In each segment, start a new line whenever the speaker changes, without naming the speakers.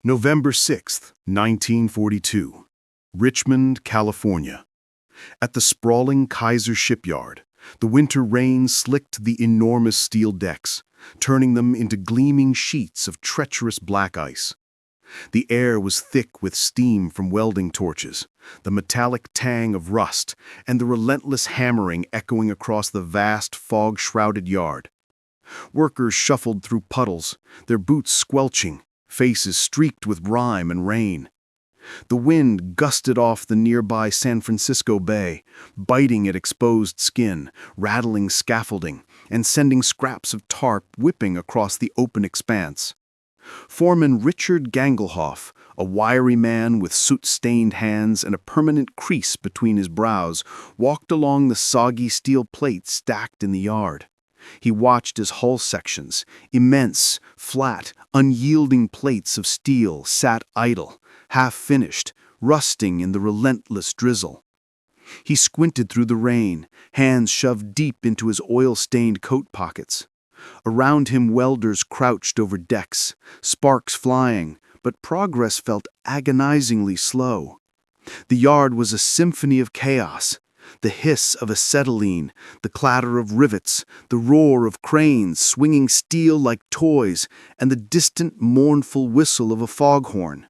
November 6, 1942, Richmond, California. At the sprawling Kaiser Shipyard, the winter rain slicked the enormous steel decks, turning them into gleaming sheets of treacherous black ice. The air was thick with steam from welding torches, the metallic tang of rust, and the relentless hammering echoing across the vast, fog-shrouded yard. Workers shuffled through puddles, their boots squelching, faces streaked with grime and rain. The wind gusted off the nearby San Francisco Bay, biting at exposed skin, rattling scaffolding, and sending scraps of tarp whipping across the open expanse. Foreman Richard Gangelhoff, a wiry man with soot-stained hands and a permanent crease between his brows, walked along the soggy steel plates stacked in the yard. He watched as hull sections, immense, flat, unyielding plates of steel, sat idle, half-finished, rusting in the relentless drizzle. He squinted through the rain, hands shoved deep into his oil-stained coat pockets. Around him welders crouched over decks, sparks flying, but progress felt agonizingly slow. The yard was a symphony of chaos. The hiss of acetylene, the clatter of rivets, the roar of cranes swinging steel like toys, and the distant, mournful whistle of a foghorn.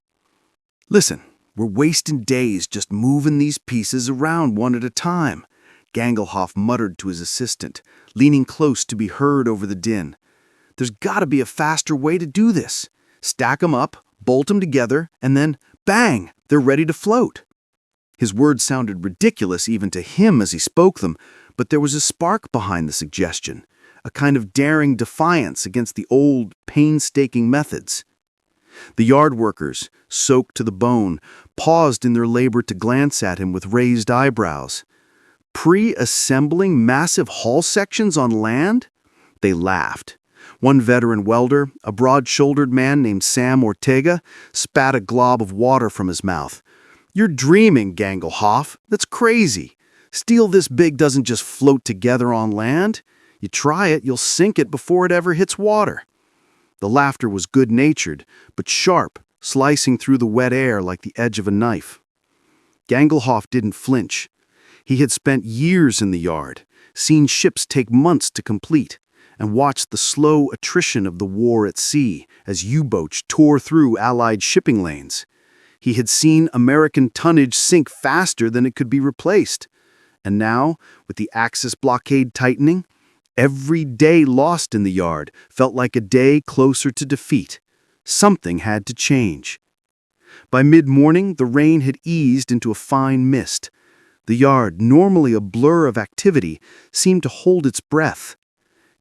"Listen, we're wasting days just moving these pieces around one at a time," Gangelhoff muttered to his assistant, leaning close to be heard over the din. "There's got to be a faster way to do this. Stack 'em up, bolt 'em together, and then, bang, they're ready to float." His words sounded ridiculous even to him as he spoke them, but there was a spark behind the suggestion, a kind of daring defiance against the old, painstaking methods. The yard workers, soaked to the bone, paused in their labor to glance at him with raised eyebrows. Pre-assembling massive hull sections on land? They laughed. One veteran welder, a broad-shouldered man named Sam Ortega, spat a glob of water from his mouth. "You're dreaming, Gangelhoff. That's crazy. Steel this big doesn't just float together on land. You try it, you'll sink it before it ever hits water." The laughter was good-natured, but sharp, slicing through the wet air like the edge of a knife. Gangelhoff didn't flinch. He had spent years in the yard, seen ships take months to complete, and watched the slow attrition of the war at sea as U-boats tore through Allied shipping lanes. He had seen American tonnage sink faster than it could be replaced. And now, with the Axis blockade tightening, every day lost in the yard felt like a day closer to defeat. Something had to change. By mid-morning, the rain had eased into a fine mist. The yard, normally a blur of activity, seemed to hold its breath.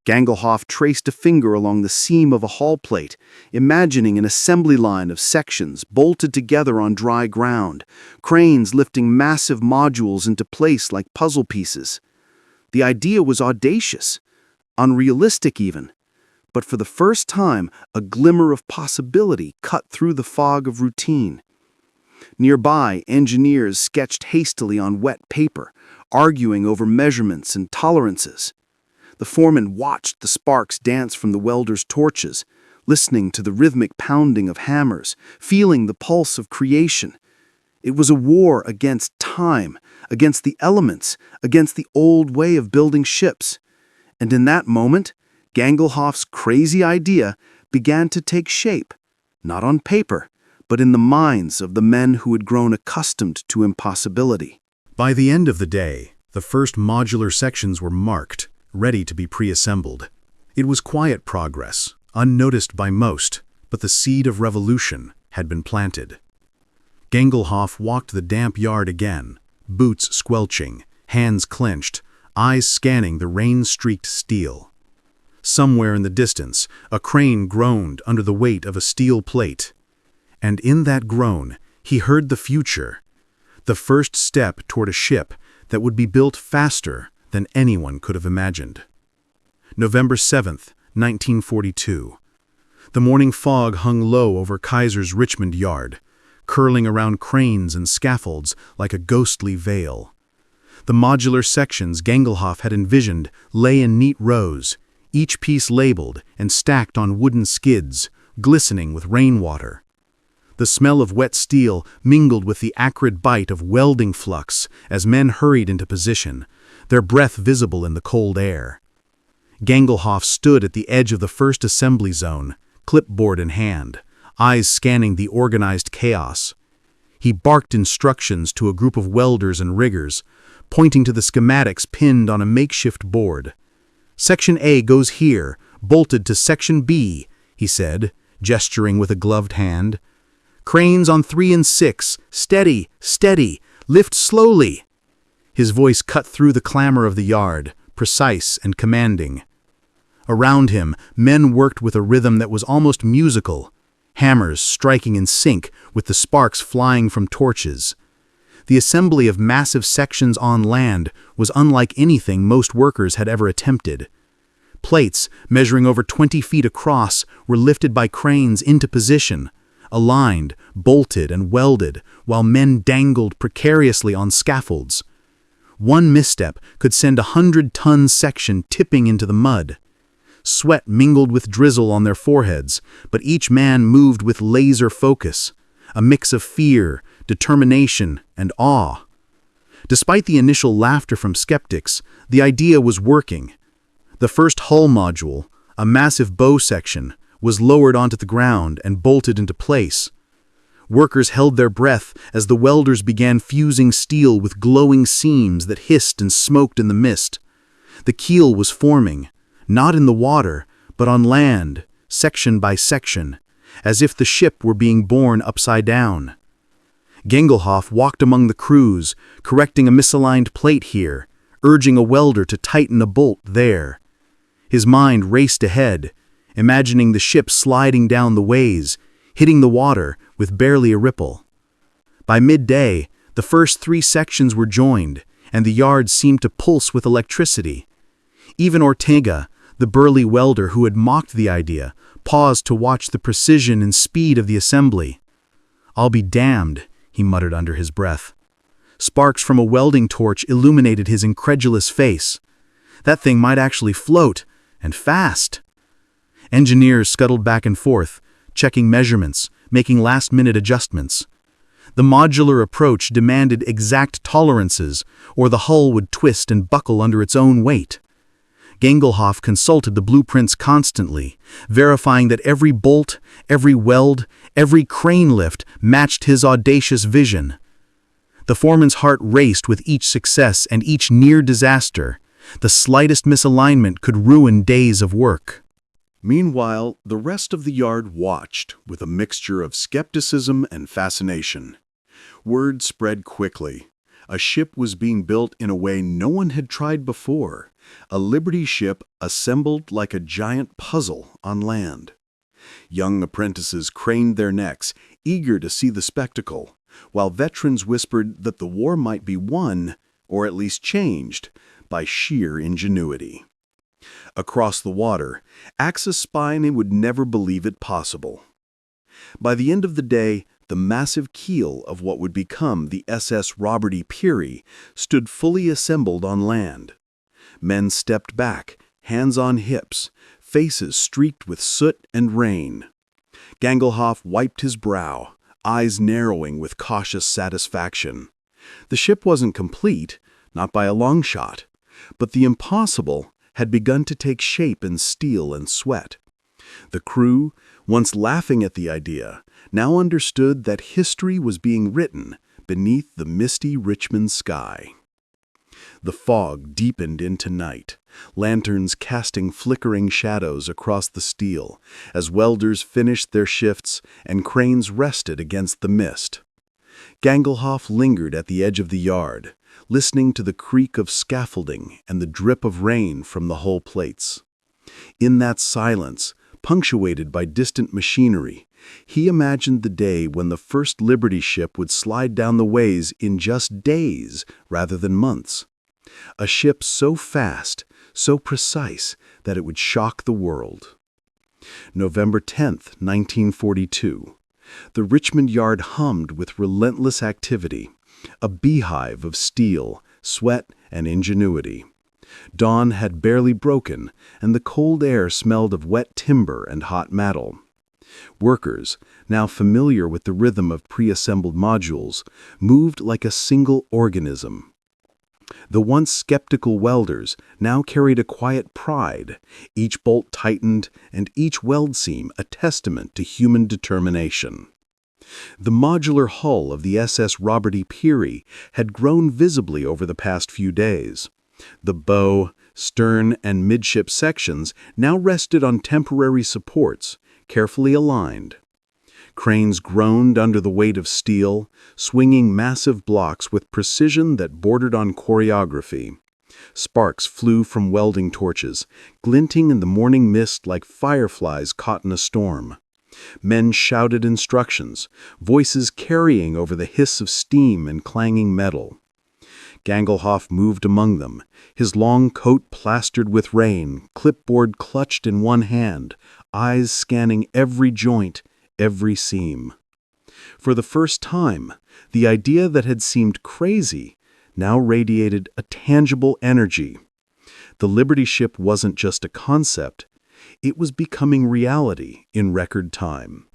Gangelhoff traced a finger along the seam of a hull plate, imagining an assembly line of sections bolted together on dry ground, cranes lifting massive modules into place like puzzle pieces. The idea was audacious, unrealistic even, but for the first time, a glimmer of possibility cut through the fog of routine. Nearby, engineers sketched hastily on wet paper, arguing over measurements and tolerances. The foreman watched the sparks dance from the welders' torches, listening to the rhythmic pounding of hammers, feeling the pulse of creation. It was a war against time, against the elements, against the old way of building ships. And in that moment, Gangelhoff's crazy idea began to take shape, not on paper, but in the minds of the men who had grown accustomed to impossibility.
By the end of the day, the first modular sections were marked, ready to be pre-assembled. It was quiet progress, unnoticed by most, but the seed of revolution had been planted. Gangelhoff walked the damp yard again, boots squelching, hands clenched, eyes scanning the rain-streaked steel. Somewhere in the distance, a crane groaned under the weight of a steel plate. And in that groan, he heard the future, the first step toward a ship that would be built faster than anyone could have imagined. November 7th, 1942. The morning fog hung low over Kaiser's Richmond yard, curling around cranes and scaffolds like a ghostly veil. The modular sections Gangelhoff had envisioned lay in neat rows, each piece labeled and stacked on wooden skids, glistening with rainwater. The smell of wet steel mingled with the acrid bite of welding flux as men hurried into position, their breath visible in the cold air. Gangelhoff stood at the edge of the first assembly zone, clipboard in hand, eyes scanning the organized chaos. He barked instructions to a group of welders and riggers, pointing to the schematics pinned on a makeshift board. "Section A goes here, bolted to Section B," he said, gesturing with a gloved hand. "Cranes on 3 and 6, steady, steady, lift slowly." His voice cut through the clamor of the yard, precise and commanding. Around him, men worked with a rhythm that was almost musical, hammers striking in sync with the sparks flying from torches. The assembly of massive sections on land was unlike anything most workers had ever attempted. Plates, measuring over 20 feet across, were lifted by cranes into position, aligned, bolted, and welded, while men dangled precariously on scaffolds. One misstep could send a 100-ton section tipping into the mud. Sweat mingled with drizzle on their foreheads, but each man moved with laser focus, a mix of fear, determination, and awe. Despite the initial laughter from skeptics, the idea was working. The first hull module, a massive bow section, was lowered onto the ground and bolted into place. Workers held their breath as the welders began fusing steel with glowing seams that hissed and smoked in the mist. The keel was forming, not in the water, but on land, section by section, as if the ship were being borne upside down. Gangelhoff walked among the crews, correcting a misaligned plate here, urging a welder to tighten a bolt there. His mind raced ahead, imagining the ship sliding down the ways, hitting the water with barely a ripple. By midday, the first 3 sections were joined, and the yard seemed to pulse with electricity. Even Ortega, the burly welder who had mocked the idea, paused to watch the precision and speed of the assembly. "I'll be damned," he muttered under his breath. Sparks from a welding torch illuminated his incredulous face. That thing might actually float, and fast. Engineers scuttled back and forth, checking measurements, making last-minute adjustments. The modular approach demanded exact tolerances, or the hull would twist and buckle under its own weight. Gangelhoff consulted the blueprints constantly, verifying that every bolt, every weld, every crane lift matched his audacious vision. The foreman's heart raced with each success and each near disaster. The slightest misalignment could ruin days of work.
Meanwhile, the rest of the yard watched with a mixture of skepticism and fascination. Word spread quickly. A ship was being built in a way no one had tried before. A Liberty ship assembled like a giant puzzle on land. Young apprentices craned their necks, eager to see the spectacle, while veterans whispered that the war might be won, or at least changed, by sheer ingenuity. Across the water, Axis Spine would never believe it possible. By the end of the day, the massive keel of what would become the SS Robert E. Peary stood fully assembled on land. Men stepped back, hands on hips, faces streaked with soot and rain. Gangelhoff wiped his brow, eyes narrowing with cautious satisfaction. The ship wasn't complete, not by a long shot, but the impossible had begun to take shape in steel and sweat. The crew, once laughing at the idea, now understood that history was being written beneath the misty Richmond sky. The fog deepened into night, lanterns casting flickering shadows across the steel as welders finished their shifts and cranes rested against the mist. Gangelhoff lingered at the edge of the yard, listening to the creak of scaffolding and the drip of rain from the hull plates. In that silence, punctuated by distant machinery, he imagined the day when the first Liberty ship would slide down the ways in just days rather than months. A ship so fast, so precise, that it would shock the world. November 10th, 1942. The Richmond yard hummed with relentless activity, a beehive of steel, sweat, and ingenuity. Dawn had barely broken, and the cold air smelled of wet timber and hot metal. Workers, now familiar with the rhythm of pre-assembled modules, moved like a single organism. The once skeptical welders now carried a quiet pride, each bolt tightened and each weld seam a testament to human determination. The modular hull of the SS Robert E. Peary had grown visibly over the past few days. The bow, stern, and midship sections now rested on temporary supports, carefully aligned. Cranes groaned under the weight of steel, swinging massive blocks with precision that bordered on choreography. Sparks flew from welding torches, glinting in the morning mist like fireflies caught in a storm. Men shouted instructions, voices carrying over the hiss of steam and clanging metal. Gangelhoff moved among them, his long coat plastered with rain, clipboard clutched in one hand, eyes scanning every joint, every seam. For the first time, the idea that had seemed crazy now radiated a tangible energy. The Liberty ship wasn't just a concept, it was becoming reality in record time.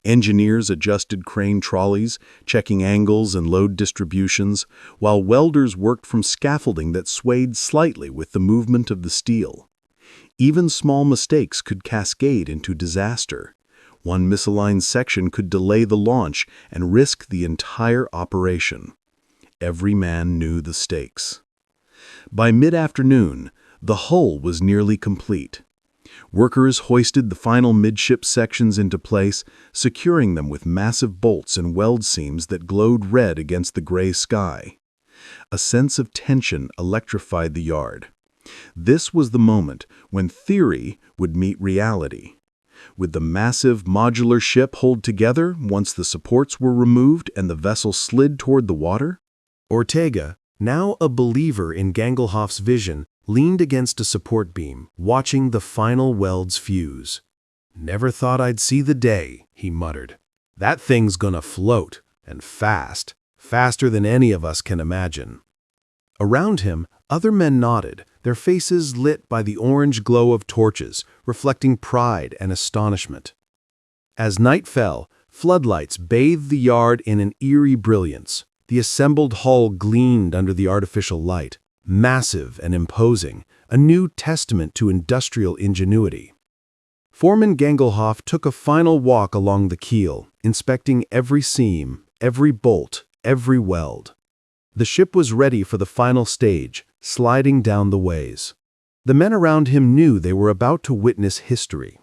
Engineers adjusted crane trolleys, checking angles and load distributions, while welders worked from scaffolding that swayed slightly with the movement of the steel. Even small mistakes could cascade into disaster. One misaligned section could delay the launch and risk the entire operation. Every man knew the stakes. By mid-afternoon, the hull was nearly complete. Workers hoisted the final midship sections into place, securing them with massive bolts and weld seams that glowed red against the gray sky. A sense of tension electrified the yard. This was the moment when theory would meet reality. Would the massive modular ship hold together once the supports were removed and the vessel slid toward the water?
Ortega, now a believer in Gangelhoff's vision, leaned against a support beam, watching the final welds fuse. "Never thought I'd see the day," he muttered. "That thing's gonna float, and fast, faster than any of us can imagine." Around him, other men nodded, their faces lit by the orange glow of torches, reflecting pride and astonishment. As night fell, floodlights bathed the yard in an eerie brilliance. The assembled hull gleamed under the artificial light, massive and imposing, a new testament to industrial ingenuity. Foreman Gangelhoff took a final walk along the keel, inspecting every seam, every bolt, every weld. The ship was ready for the final stage, sliding down the ways. The men around him knew they were about to witness history.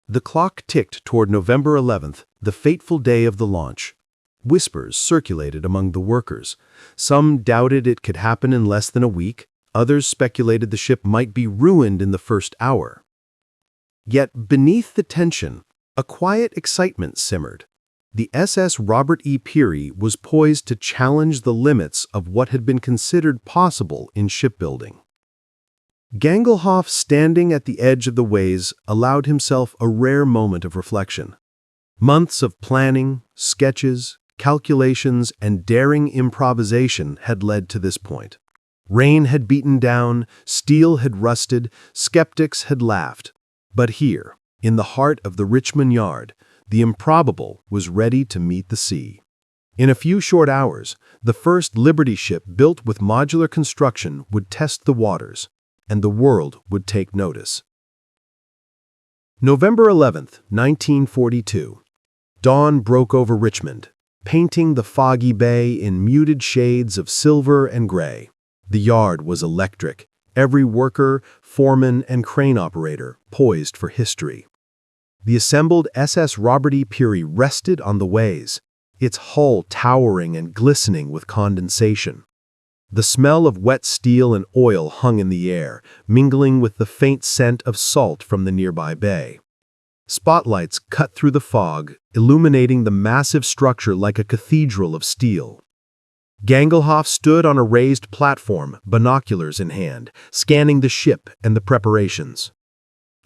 The clock ticked toward November 11th, the fateful day of the launch. Whispers circulated among the workers. Some doubted it could happen in less than a week. Others speculated the ship might be ruined in the first hour. Yet beneath the tension, a quiet excitement simmered. The SS Robert E. Peary was poised to challenge the limits of what had been considered possible in shipbuilding. Gangelhoff, standing at the edge of the ways, allowed himself a rare moment of reflection. Months of planning, sketches, calculations, and daring improvisation had led to this point. Rain had beaten down, steel had rusted, skeptics had laughed. But here, in the heart of the Richmond yard, the improbable was ready to meet the sea. In a few short hours, the first Liberty ship built with modular construction would test the waters, and the world would take notice. November 11th, 1942. Dawn broke over Richmond, painting the foggy bay in muted shades of silver and gray. The yard was electric, every worker, foreman, and crane operator poised for history. The assembled SS Robert E. Peary rested on the ways, its hull towering and glistening with condensation. The smell of wet steel and oil hung in the air, mingling with the faint scent of salt from the nearby bay. Spotlights cut through the fog, illuminating the massive structure like a cathedral of steel. Gangelhoff stood on a raised platform, binoculars in hand, scanning the ship and the preparations.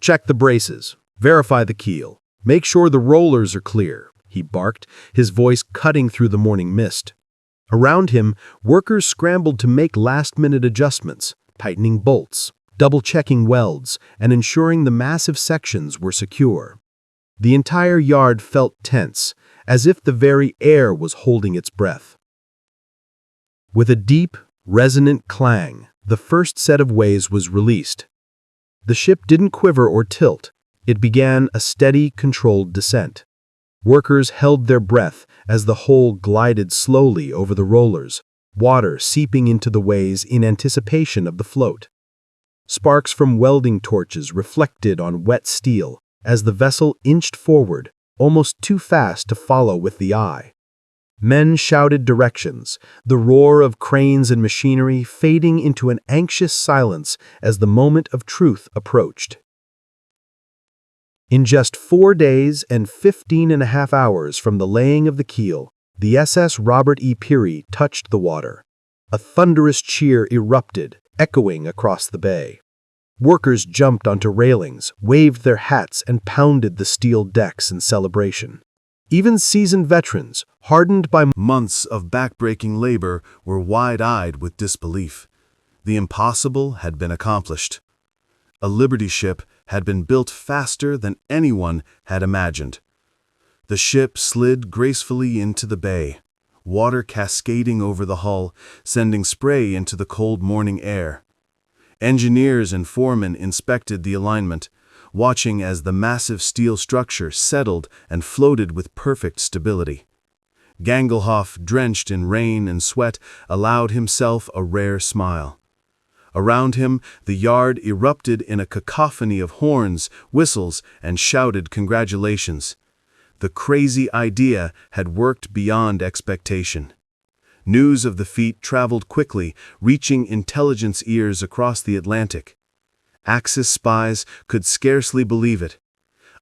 "Check the braces. Verify the keel. Make sure the rollers are clear," he barked, his voice cutting through the morning mist. Around him, workers scrambled to make last-minute adjustments, tightening bolts, double-checking welds, and ensuring the massive sections were secure. The entire yard felt tense, as if the very air was holding its breath. With a deep, resonant clang, the first set of ways was released. The ship didn't quiver or tilt. It began a steady, controlled descent. Workers held their breath as the hull glided slowly over the rollers, water seeping into the ways in anticipation of the float. Sparks from welding torches reflected on wet steel as the vessel inched forward, almost too fast to follow with the eye. Men shouted directions, the roar of cranes and machinery fading into an anxious silence as the moment of truth approached. In just 4 days and 15.5 hours from the laying of the keel, the SS Robert E. Peary touched the water. A thunderous cheer erupted, echoing across the bay. Workers jumped onto railings, waved their hats, and pounded the steel decks in celebration. Even seasoned veterans, hardened by months of backbreaking labor, were wide-eyed with disbelief. The impossible had been accomplished. A Liberty ship had been built faster than anyone had imagined. The ship slid gracefully into the bay, water cascading over the hull, sending spray into the cold morning air. Engineers and foremen inspected the alignment, watching as the massive steel structure settled and floated with perfect stability. Gangelhoff, drenched in rain and sweat, allowed himself a rare smile. Around him, the yard erupted in a cacophony of horns, whistles, and shouted congratulations. The crazy idea had worked beyond expectation. News of the feat traveled quickly, reaching intelligence ears across the Atlantic. Axis spies could scarcely believe it.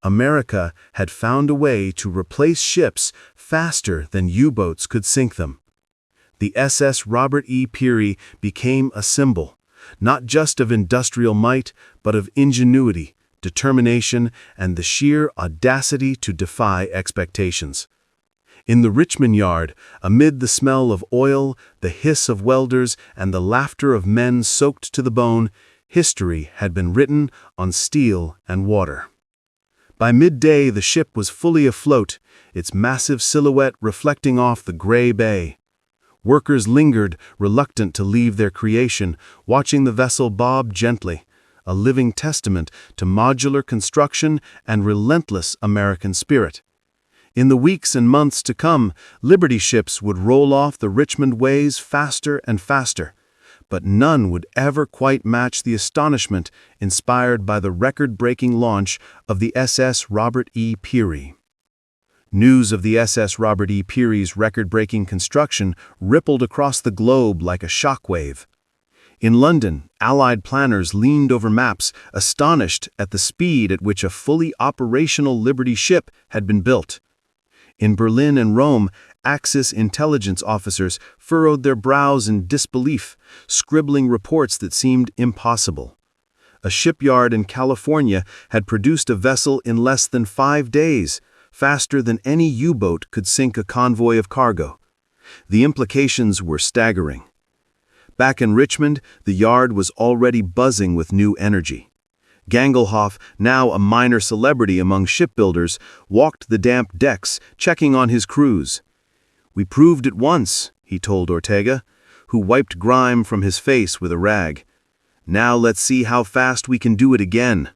America had found a way to replace ships faster than U-boats could sink them. The SS Robert E. Peary became a symbol, not just of industrial might, but of ingenuity, determination, and the sheer audacity to defy expectations. In the Richmond yard, amid the smell of oil, the hiss of welders, and the laughter of men soaked to the bone, history had been written on steel and water. By midday, the ship was fully afloat, its massive silhouette reflecting off the gray bay. Workers lingered, reluctant to leave their creation, watching the vessel bob gently, a living testament to modular construction and relentless American spirit. In the weeks and months to come, Liberty ships would roll off the Richmond ways faster and faster, but none would ever quite match the astonishment inspired by the record-breaking launch of the SS Robert E. Peary. News of the SS Robert E. Peary's record-breaking construction rippled across the globe like a shockwave. In London, Allied planners leaned over maps, astonished at the speed at which a fully operational Liberty ship had been built. In Berlin and Rome, Axis intelligence officers furrowed their brows in disbelief, scribbling reports that seemed impossible. A shipyard in California had produced a vessel in less than 5 days, faster than any U-boat could sink a convoy of cargo. The implications were staggering. Back in Richmond, the yard was already buzzing with new energy. Gangelhoff, now a minor celebrity among shipbuilders, walked the damp decks, checking on his crews. "We proved it once," he told Ortega, who wiped grime from his face with a rag. "Now let's see how fast we can do it again."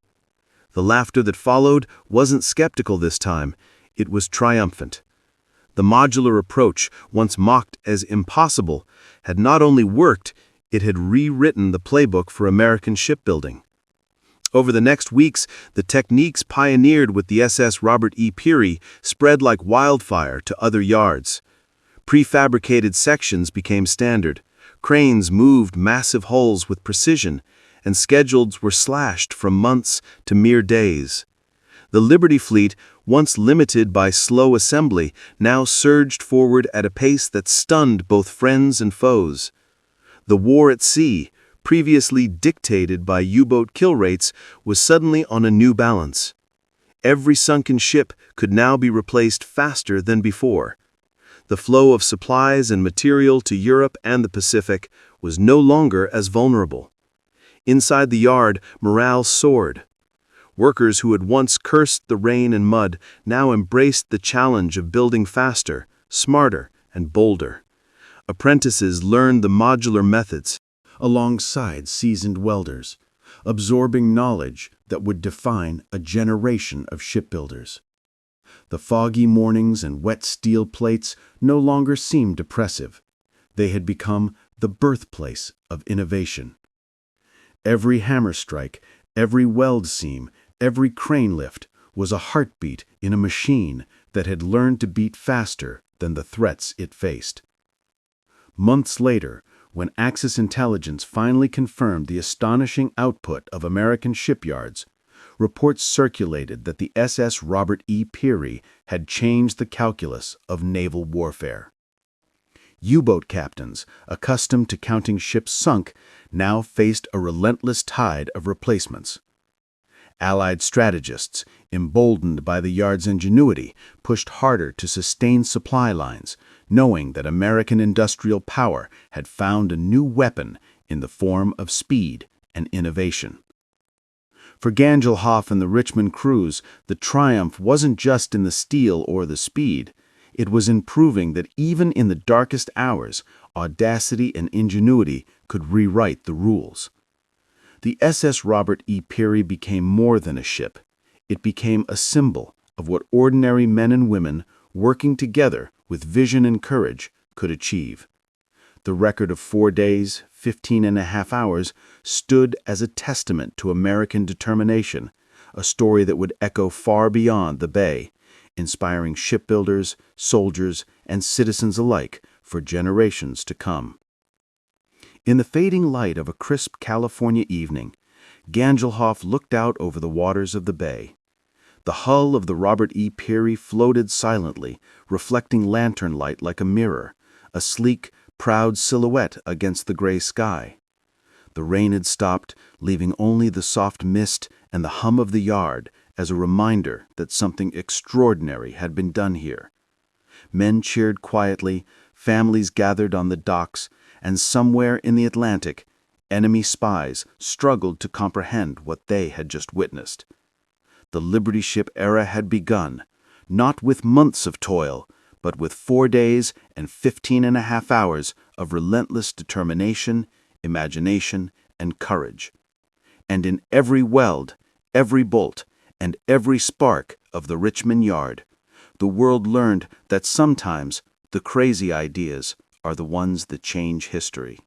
The laughter that followed wasn't skeptical this time, it was triumphant. The modular approach, once mocked as impossible, had not only worked, it had rewritten the playbook for American shipbuilding. Over the next weeks, the techniques pioneered with the SS Robert E. Peary spread like wildfire to other yards. Prefabricated sections became standard, cranes moved massive hulls with precision, and schedules were slashed from months to mere days. The Liberty fleet, once limited by slow assembly, now surged forward at a pace that stunned both friends and foes. The war at sea, previously dictated by U-boat kill rates, was suddenly on a new balance. Every sunken ship could now be replaced faster than before. The flow of supplies and material to Europe and the Pacific was no longer as vulnerable. Inside the yard, morale soared.
Workers who had once cursed the rain and mud now embraced the challenge of building faster, smarter, and bolder. Apprentices learned the modular methods
alongside seasoned welders, absorbing knowledge that would define a generation of shipbuilders. The foggy mornings and wet steel plates no longer seemed oppressive. They had become the birthplace of innovation. Every hammer strike, every weld seam, every crane lift was a heartbeat in a machine that had learned to beat faster than the threats it faced. Months later, when Axis intelligence finally confirmed the astonishing output of American shipyards, reports circulated that the SS Robert E. Peary had changed the calculus of naval warfare. U-boat captains, accustomed to counting ships sunk, now faced a relentless tide of replacements. Allied strategists, emboldened by the yard's ingenuity, pushed harder to sustain supply lines, knowing that American industrial power had found a new weapon in the form of speed and innovation. For Gangelhoff and the Richmond crews, the triumph wasn't just in the steel or the speed. It was in proving that even in the darkest hours, audacity and ingenuity could rewrite the rules. The SS Robert E. Peary became more than a ship. It became a symbol of what ordinary men and women, working together with vision and courage, could achieve. The record of 4 days, 15.5 hours, stood as a testament to American determination, a story that would echo far beyond the Bay, inspiring shipbuilders, soldiers, and citizens alike for generations to come. In the fading light of a crisp California evening, Gangelhoff looked out over the waters of the bay. The hull of the Robert E. Peary floated silently, reflecting lantern light like a mirror, a sleek, proud silhouette against the gray sky. The rain had stopped, leaving only the soft mist and the hum of the yard as a reminder that something extraordinary had been done here. Men cheered quietly, families gathered on the docks, and somewhere in the Atlantic, enemy spies struggled to comprehend what they had just witnessed. The Liberty ship era had begun, not with months of toil, but with 4 days and 15.5 hours of relentless determination, imagination, and courage. And in every weld, every bolt, and every spark of the Richmond yard, the world learned that sometimes the crazy ideas are the ones that change history.